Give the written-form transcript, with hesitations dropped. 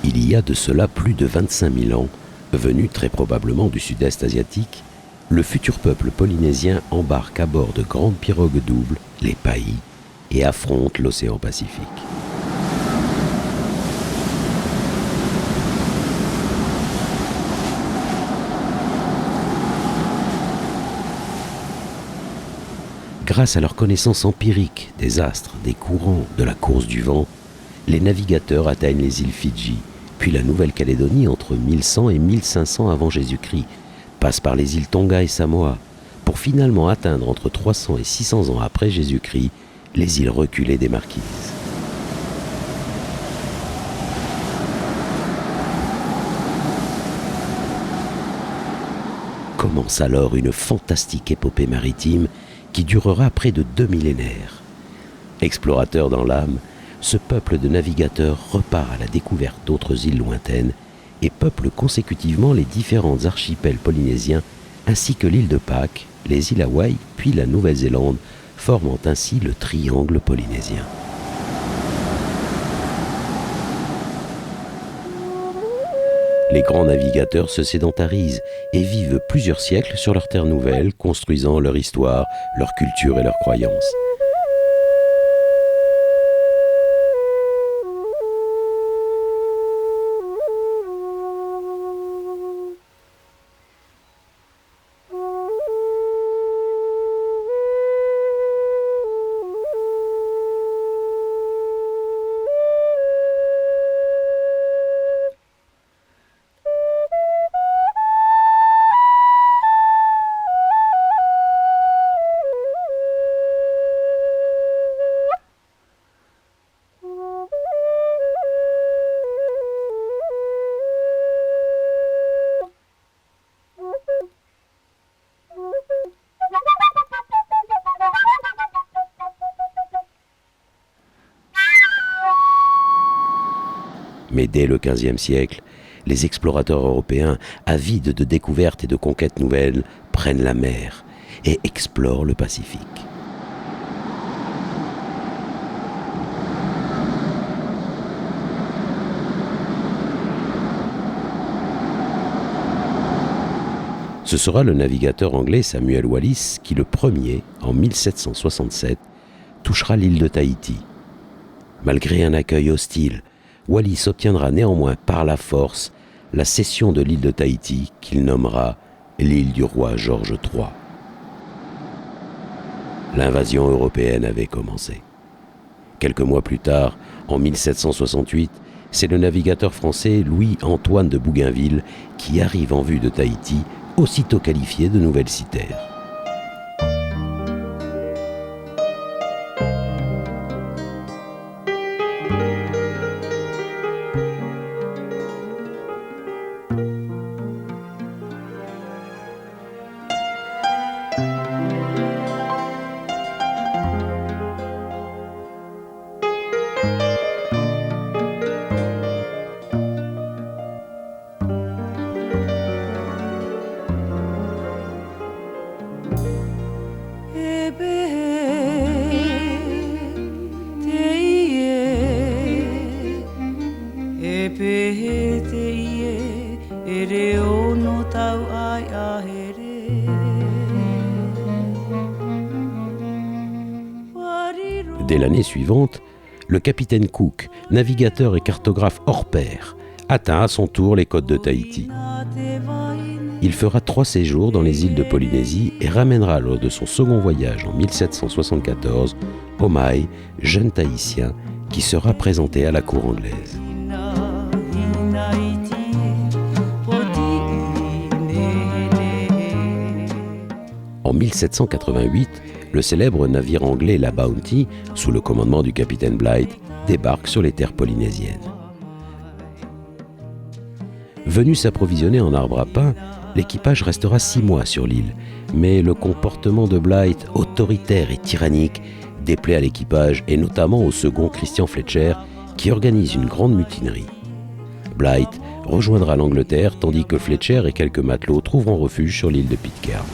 Il y a de cela plus de 25 000 ans, venu très probablement du sud-est asiatique, le futur peuple polynésien embarque à bord de grandes pirogues doubles, les Paï, et affronte l'océan Pacifique. Grâce à leur connaissance empirique des astres, des courants, de la course du vent, les navigateurs atteignent les îles Fidji, puis la Nouvelle-Calédonie entre 1100 et 1500 avant Jésus-Christ, passent par les îles Tonga et Samoa, pour finalement atteindre entre 300 et 600 ans après Jésus-Christ les îles reculées des Marquises. Commence alors une fantastique épopée maritime qui durera près de 2 millénaires. Explorateur dans l'âme, ce peuple de navigateurs repart à la découverte d'autres îles lointaines et peuple consécutivement les différents archipels polynésiens ainsi que l'île de Pâques, les îles Hawaï puis la Nouvelle-Zélande, formant ainsi le triangle polynésien. Les grands navigateurs se sédentarisent et vivent plusieurs siècles sur leur terre nouvelle, construisant leur histoire, leur culture et leurs croyances. Mais dès le XVe siècle, les explorateurs européens, avides de découvertes et de conquêtes nouvelles, prennent la mer et explorent le Pacifique. Ce sera le navigateur anglais Samuel Wallis qui, le premier, en 1767, touchera l'île de Tahiti. Malgré un accueil hostile, Wallis obtiendra néanmoins par la force la cession de l'île de Tahiti qu'il nommera l'île du roi George III. L'invasion européenne avait commencé. Quelques mois plus tard, en 1768, c'est le navigateur français Louis-Antoine de Bougainville qui arrive en vue de Tahiti, aussitôt qualifié de nouvelle cité-terre. Dès l'année suivante, le capitaine Cook, navigateur et cartographe hors pair, atteint à son tour les côtes de Tahiti. Il fera 3 séjours dans les îles de Polynésie et ramènera lors de son second voyage en 1774 Omai, jeune Tahitien, qui sera présenté à la cour anglaise. En 1788, le célèbre navire anglais la Bounty, sous le commandement du capitaine Bligh, débarque sur les terres polynésiennes. Venu s'approvisionner en arbres à pain, l'équipage restera 6 mois sur l'île, mais le comportement de Bligh, autoritaire et tyrannique, déplaît à l'équipage et notamment au second Christian Fletcher, qui organise une grande mutinerie. Bligh rejoindra l'Angleterre tandis que Fletcher et quelques matelots trouveront refuge sur l'île de Pitcairn.